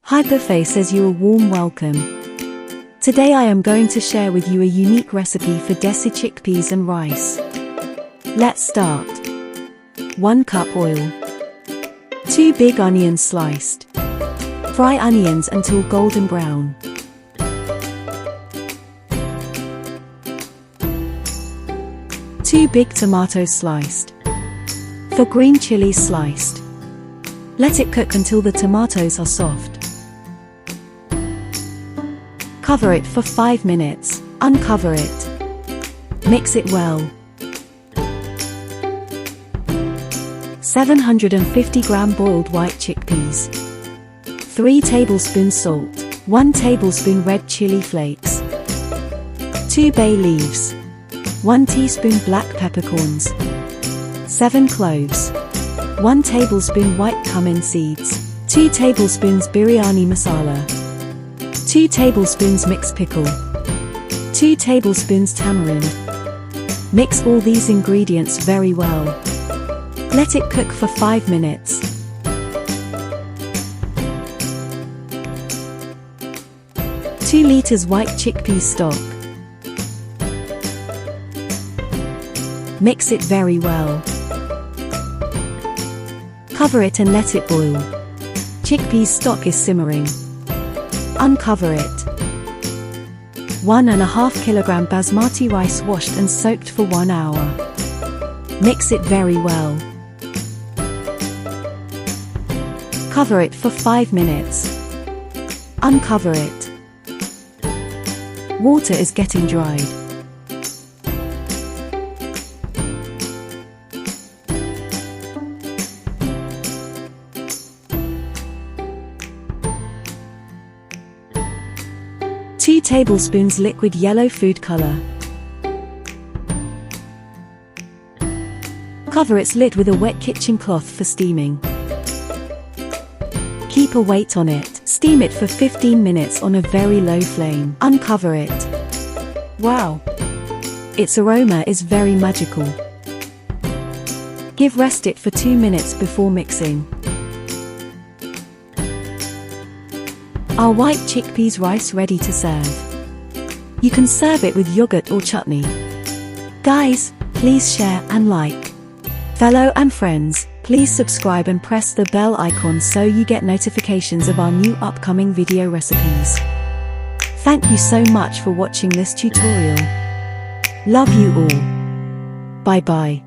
HiBuffet says you a warm welcome. Today I am going to share with you a unique recipe for desi chickpeas and rice. Let's start. 1 cup oil. 2 big onions sliced. Fry onions until golden brown. 2 big tomatoes sliced. For green chilies sliced. Let it cook until the tomatoes are soft. Cover it for 5 minutes, uncover it. Mix it well. 750 gram boiled white chickpeas. 3 tablespoons salt. 1 tablespoon red chili flakes. 2 bay leaves. 1 teaspoon black peppercorns. 7 cloves. 1 tablespoon white cumin seeds. 2 tablespoons biryani masala. 2 tablespoons mixed pickle. 2 tablespoons tamarind. Mix all these ingredients very well. Let it cook for 5 minutes. Two liters white chickpea stock. Mix it very well. Cover it and let it boil. Chickpeas stock is simmering. Uncover it. 1.5 kilogram basmati rice washed and soaked for 1 hour. Mix it very well. Cover it for 5 minutes. Uncover it. Water is getting dried. Two tablespoons liquid yellow food color. Cover its lid with a wet kitchen cloth for steaming. Keep a weight on it. Steam it for 15 minutes on a very low flame. Uncover it. Wow! Its aroma is very magical. Rest it for 2 minutes before mixing. Our white chickpeas rice ready to serve. You can serve it with yogurt or chutney. Guys, please share and like. Fellow and friends, please subscribe and press the bell icon so you get notifications of our new upcoming video recipes. Thank you so much for watching this tutorial. Love you all. Bye bye.